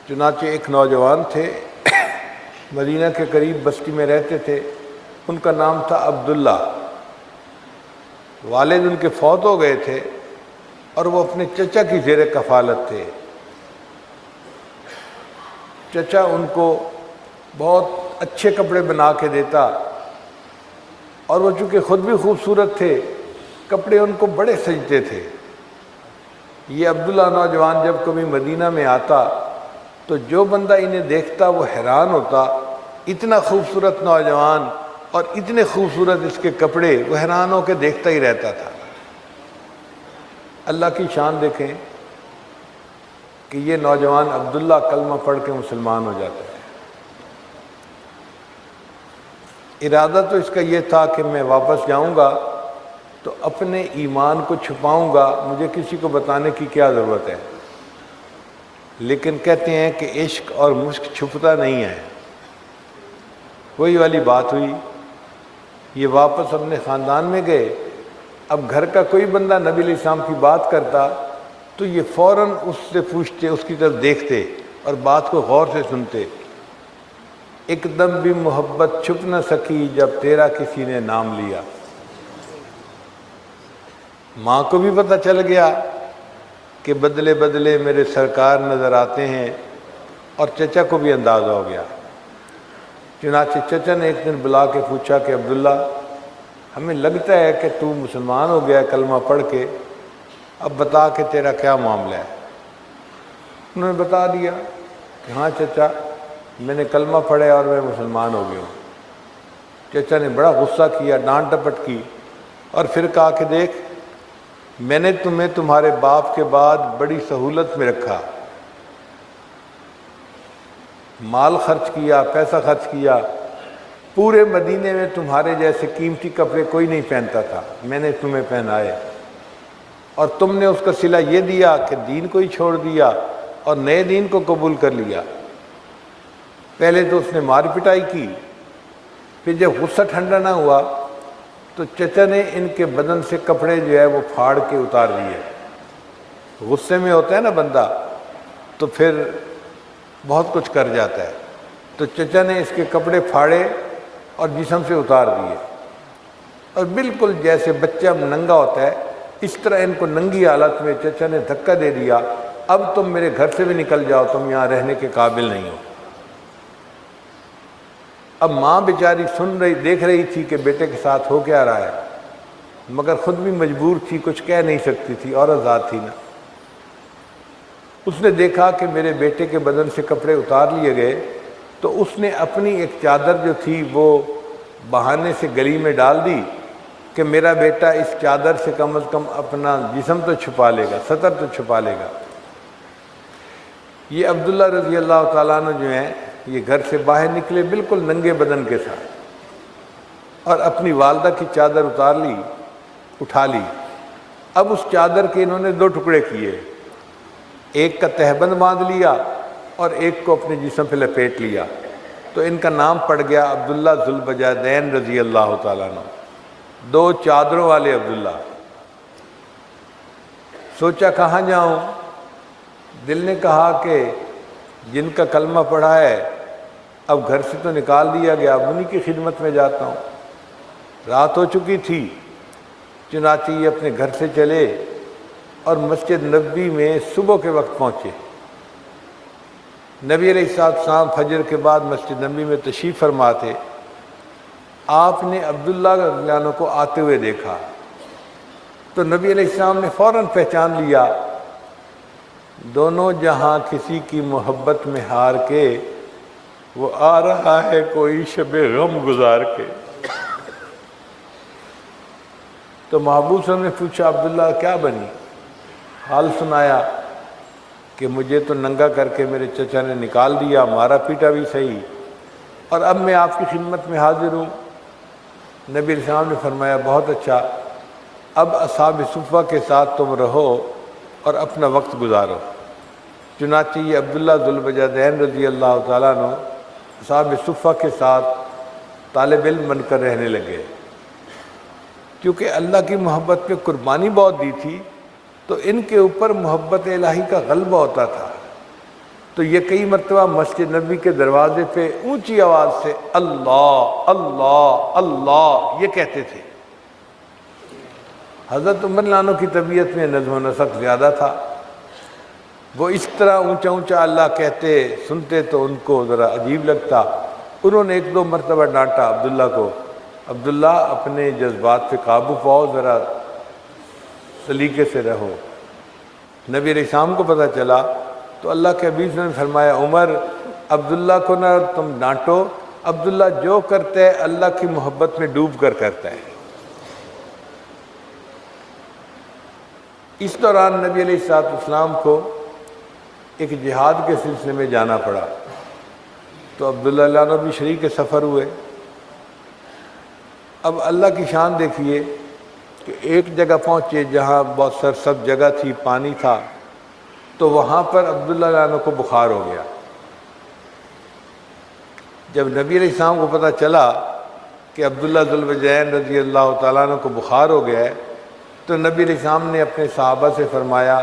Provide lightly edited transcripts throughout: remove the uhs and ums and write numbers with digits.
چنانچہ ایک نوجوان تھے، مدینہ کے قریب بستی میں رہتے تھے، ان کا نام تھا عبداللہ۔ والد ان کے فوت ہو گئے تھے اور وہ اپنے چچا کی زیر کفالت تھے۔ چچا ان کو بہت اچھے کپڑے بنا کے دیتا، اور وہ چونکہ خود بھی خوبصورت تھے، کپڑے ان کو بڑے سجتے تھے۔ یہ عبداللہ نوجوان جب کبھی مدینہ میں آتا تو جو بندہ انہیں دیکھتا وہ حیران ہوتا، اتنا خوبصورت نوجوان اور اتنے خوبصورت اس کے کپڑے، وہ حیران ہو کے دیکھتا ہی رہتا تھا۔ اللہ کی شان دیکھیں کہ یہ نوجوان عبداللہ کلمہ پڑھ کے مسلمان ہو جاتا ہے۔ ارادہ تو اس کا یہ تھا کہ میں واپس جاؤں گا تو اپنے ایمان کو چھپاؤں گا، مجھے کسی کو بتانے کی کیا ضرورت ہے۔ لیکن کہتے ہیں کہ عشق اور مشق چھپتا نہیں ہے، وہی والی بات ہوئی۔ یہ واپس اپنے خاندان میں گئے۔ اب گھر کا کوئی بندہ نبی علیہ السلام کی بات کرتا تو یہ فوراً اس سے پوچھتے، اس کی طرف دیکھتے اور بات کو غور سے سنتے۔ ایک دم بھی محبت چھپ نہ سکی جب تیرا کسی نے نام لیا۔ ماں کو بھی پتہ چل گیا کہ بدلے بدلے میرے سرکار نظر آتے ہیں، اور چچا کو بھی اندازہ ہو گیا۔ چنانچہ چچا نے ایک دن بلا کے پوچھا کہ عبداللہ، ہمیں لگتا ہے کہ تو مسلمان ہو گیا کلمہ پڑھ کے، اب بتا کہ تیرا کیا معاملہ ہے۔ انہوں نے بتا دیا کہ ہاں چچا، میں نے کلمہ پڑھا اور میں مسلمان ہو گیا ہوں۔ چچا نے بڑا غصہ کیا، ڈانٹ ڈپٹ کی، اور پھر کہا کہ دیکھ، میں نے تمہیں تمہارے باپ کے بعد بڑی سہولت میں رکھا، مال خرچ کیا، پیسہ خرچ کیا، پورے مدینے میں تمہارے جیسے قیمتی کپڑے کوئی نہیں پہنتا تھا، میں نے تمہیں پہنائے، اور تم نے اس کا صلہ یہ دیا کہ دین کو ہی چھوڑ دیا اور نئے دین کو قبول کر لیا۔ پہلے تو اس نے مار پٹائی کی، پھر جب غصہ ٹھنڈا نہ ہوا تو چچا نے ان کے بدن سے کپڑے جو ہے وہ پھاڑ کے اتار دیے۔ غصے میں ہوتا ہے نا بندہ تو پھر بہت کچھ کر جاتا ہے، تو چچا نے اس کے کپڑے پھاڑے اور جسم سے اتار دیے، اور بالکل جیسے بچہ ننگا ہوتا ہے اس طرح ان کو ننگی حالت میں چچا نے دھکا دے دیا، اب تم میرے گھر سے بھی نکل جاؤ، تم یہاں رہنے کے قابل نہیں ہو۔ اب ماں بیچاری دیکھ رہی تھی کہ بیٹے کے ساتھ ہو کیا رہا ہے، مگر خود بھی مجبور تھی، کچھ کہہ نہیں سکتی تھی، عورت ذات تھی نا۔ اس نے دیکھا کہ میرے بیٹے کے بدن سے کپڑے اتار لیے گئے، تو اس نے اپنی ایک چادر جو تھی وہ بہانے سے گلی میں ڈال دی کہ میرا بیٹا اس چادر سے کم از کم اپنا جسم تو چھپا لے گا، سطر تو چھپا لے گا۔ یہ عبداللہ رضی اللہ تعالیٰ عنہ جو ہیں، یہ گھر سے باہر نکلے بالکل ننگے بدن کے ساتھ، اور اپنی والدہ کی چادر اٹھا لی۔ اب اس چادر کے انہوں نے 2 ٹکڑے کیے، ایک کا تہبند باندھ لیا اور ایک کو اپنے جسم پہ لپیٹ لیا، تو ان کا نام پڑ گیا عبداللہ ذوالبجادین رضی اللہ تعالیٰ عنہ، 2 چادروں والے عبداللہ۔ سوچا کہاں جاؤں؟ دل نے کہا کہ جن کا کلمہ پڑھا ہے اب گھر سے تو نکال دیا گیا، اب انہی کی خدمت میں جاتا ہوں۔ رات ہو چکی تھی، چنانچہ یہ اپنے گھر سے چلے اور مسجد نبوی میں صبح کے وقت پہنچے۔ نبی علیہ السلام فجر کے بعد مسجد نبوی میں تشریف فرما تھے۔ آپ نے عبداللہ رضی اللہ عنہ کو آتے ہوئے دیکھا تو نبی علیہ السلام نے فوراً پہچان لیا، دونوں جہاں کسی کی محبت میں ہار کے وہ آ رہا ہے کوئی شب غم گزار کے۔ تو محبوب صلی اللہ علیہ وسلم نے پوچھا عبداللہ کیا بنی؟ حال سنایا کہ مجھے تو ننگا کر کے میرے چچا نے نکال دیا، مارا پیٹا بھی صحیح، اور اب میں آپ کی خدمت میں حاضر ہوں۔ نبی علیہ السلام نے فرمایا بہت اچھا، اب اصحاب صفہ کے ساتھ تم رہو اور اپنا وقت گزارو۔ چنانچہ یہ عبداللہ ذوالبجادین رضی اللہ تعالیٰ عنہ اصحاب صفہ کے ساتھ طالب علم بن کر رہنے لگے۔ کیونکہ اللہ کی محبت پہ قربانی بہت دی تھی تو ان کے اوپر محبت الہی کا غلبہ ہوتا تھا، تو یہ کئی مرتبہ مسجد نبوی کے دروازے پہ اونچی آواز سے اللہ اللہ اللہ یہ کہتے تھے۔ حضرت عمر لانو کی طبیعت میں نظم و نسق زیادہ تھا، وہ اس طرح اونچا اونچا اللہ کہتے سنتے تو ان کو ذرا عجیب لگتا۔ انہوں نے ایک دو مرتبہ ڈانٹا عبداللہ کو، عبداللہ اپنے جذبات پہ قابو پاؤ، ذرا سلیقے سے رہو۔ نبی علیہ السلام کو پتہ چلا تو اللہ کے حبیب نے فرمایا عمر عبداللہ کو نہ تم ڈانٹو، عبداللہ جو کرتا ہے اللہ کی محبت میں ڈوب کر کرتا ہے۔ اس دوران نبی علیہ السلام کو ایک جہاد کے سلسلے میں جانا پڑا، تو عبداللہ لانو بھی شریک سفر ہوئے۔ اب اللہ کی شان دیکھیے کہ ایک جگہ پہنچے جہاں بہت سرسبز جگہ تھی، پانی تھا، تو وہاں پر عبداللہ لانو کو بخار ہو گیا۔ جب نبی علیہ السلام کو پتہ چلا کہ عبداللہ ذوالوجہین رضی اللہ تعالیٰ عنہ کو بخار ہو گیا ہے، تو نبی علیہ السلام نے اپنے صحابہ سے فرمایا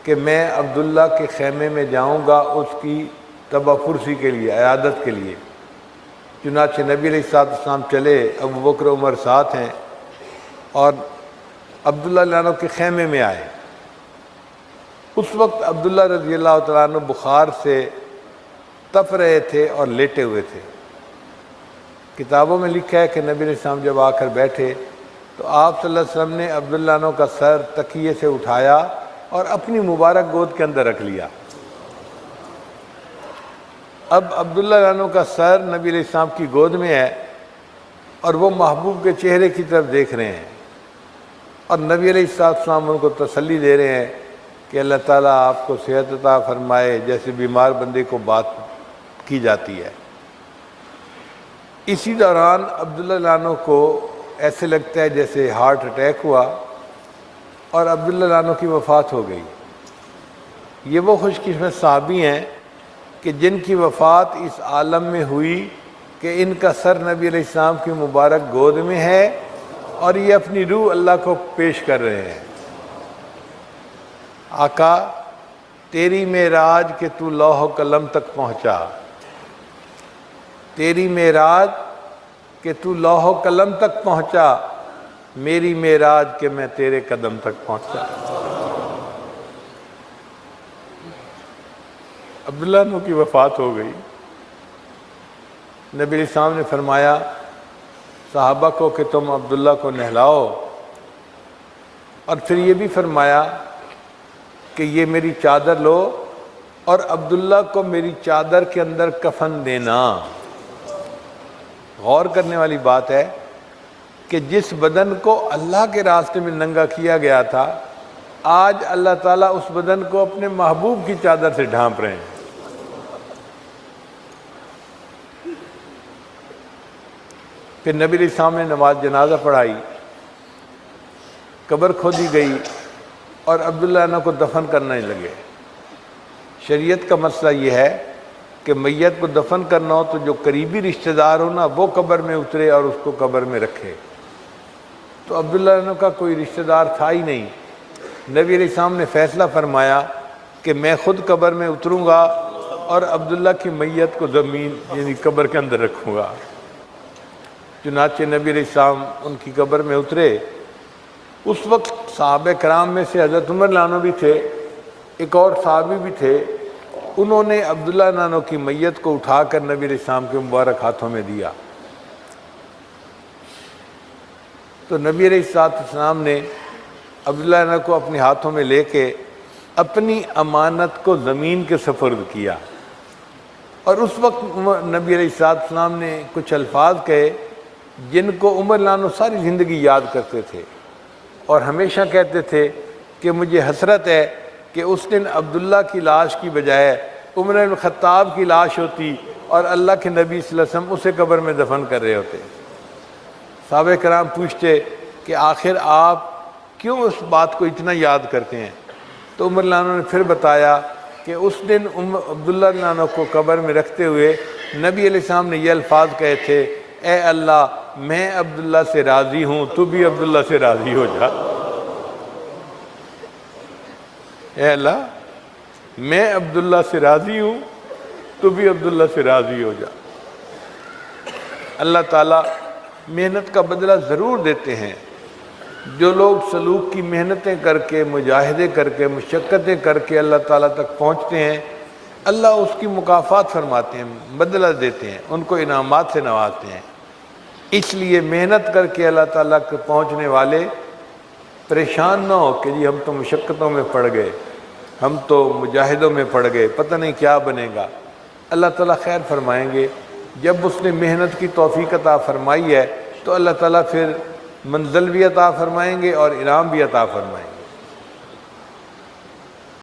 کہ میں عبداللہ کے خیمے میں جاؤں گا اس کی تبہ پرسی کے لیے، عیادت کے لیے۔ چنانچہ نبی علیہ السلام چلے، ابو بکر عمر ساتھ ہیں، اور عبداللہ لانو کے خیمے میں آئے۔ اس وقت عبداللہ رضی اللہ تعالیٰ عنہ بخار سے تپ رہے تھے اور لیٹے ہوئے تھے۔ کتابوں میں لکھا ہے کہ نبی علیہ السلام جب آ کر بیٹھے تو آپ صلی اللہ علیہ وسلم نے عبداللہ عنہ کا سر تکیے سے اٹھایا اور اپنی مبارک گود کے اندر رکھ لیا۔ اب عبداللہ عنہ کا سر نبی علیہ السلام کی گود میں ہے اور وہ محبوب کے چہرے کی طرف دیکھ رہے ہیں، اور نبی علیہ السلام ان کو تسلی دے رہے ہیں کہ اللہ تعالیٰ آپ کو صحت عطا فرمائے، جیسے بیمار بندے کو بات کی جاتی ہے۔ اسی دوران عبداللہ عنہ کو ایسے لگتا ہے جیسے ہارٹ اٹیک ہوا اور عبداللہ عنہ کی وفات ہو گئی۔ یہ وہ خوش قسمت صحابی ہیں کہ جن کی وفات اس عالم میں ہوئی کہ ان کا سر نبی علیہ السلام کی مبارک گود میں ہے اور یہ اپنی روح اللہ کو پیش کر رہے ہیں۔ آقا تیری معراج کہ تو لوح و قلم تک پہنچا، تیری معراج کہ تو لوح و قلم تک پہنچا، میری معراج کہ میں تیرے قدم تک پہنچا۔ عبداللہ عنہ کی وفات ہو گئی۔ نبی علیہ السلام نے فرمایا صحابہ کو کہ تم عبداللہ کو نہلاؤ، اور پھر یہ بھی فرمایا کہ یہ میری چادر لو اور عبداللہ کو میری چادر کے اندر کفن دینا۔ غور کرنے والی بات ہے کہ جس بدن کو اللہ کے راستے میں ننگا کیا گیا تھا، آج اللہ تعالیٰ اس بدن کو اپنے محبوب کی چادر سے ڈھانپ رہے ہیں۔ پھر نبی علیہ السلام نے نماز جنازہ پڑھائی، قبر کھودی گئی اور عبداللہ عنہ کو دفن کرنے لگے۔ شریعت کا مسئلہ یہ ہے کہ میت کو دفن کرنا ہو تو جو قریبی رشتہ دار ہو نا وہ قبر میں اترے اور اس کو قبر میں رکھے۔ تو عبداللہ عنہ کا کوئی رشتہ دار تھا ہی نہیں۔ نبی علیہ السلام نے فیصلہ فرمایا کہ میں خود قبر میں اتروں گا اور عبداللہ کی میت کو زمین یعنی قبر کے اندر رکھوں گا۔ چنانچہ نبی علیہ السلام ان کی قبر میں اترے۔ اس وقت صحابہ کرام میں سے حضرت عمر لانو بھی تھے، ایک اور صحابی بھی تھے، انہوں نے عبداللہ عنہ کی میت کو اٹھا کر نبی علیہ السلام کے مبارک ہاتھوں میں دیا۔ تو نبی علیہ السلام نے عبداللہ عنہ کو اپنے ہاتھوں میں لے کے اپنی امانت کو زمین کے سپرد کیا، اور اس وقت نبی علیہ السلام نے کچھ الفاظ کہے جن کو عمر لانو ساری زندگی یاد کرتے تھے، اور ہمیشہ کہتے تھے کہ مجھے حسرت ہے کہ اس دن عبداللہ کی لاش کی بجائے عمر بن خطاب کی لاش ہوتی اور اللہ کے نبی صلی اللہ علیہ وسلم اسے قبر میں دفن کر رہے ہوتے۔ صحابہ کرام پوچھتے کہ آخر آپ کیوں اس بات کو اتنا یاد کرتے ہیں؟ تو عمر لانو نے پھر بتایا کہ اس دن عبداللہ لانو کو قبر میں رکھتے ہوئے نبی علیہ السلام نے یہ الفاظ کہے تھے، اے اللہ میں عبداللہ سے راضی ہوں، تو بھی عبداللہ سے راضی ہو جا۔ اے اللہ میں عبداللہ سے راضی ہوں، تو بھی عبداللہ سے راضی ہو جا۔ اللہ تعالیٰ محنت کا بدلہ ضرور دیتے ہیں۔ جو لوگ سلوک کی محنتیں کر کے، مجاہدے کر کے، مشقتیں کر کے اللہ تعالیٰ تک پہنچتے ہیں، اللہ اس کی مکافات فرماتے ہیں، بدلہ دیتے ہیں، ان کو انعامات سے نوازتے ہیں۔ اس لیے محنت کر کے اللہ تعالیٰ کے پہنچنے والے پریشان نہ ہو کہ جی ہم تو مشقتوں میں پڑ گئے، ہم تو مجاہدوں میں پڑ گئے، پتہ نہیں کیا بنے گا۔ اللہ تعالیٰ خیر فرمائیں گے۔ جب اس نے محنت کی توفیق عطا فرمائی ہے تو اللہ تعالیٰ پھر منزل بھی عطا فرمائیں گے اور انعام بھی عطا فرمائیں گے۔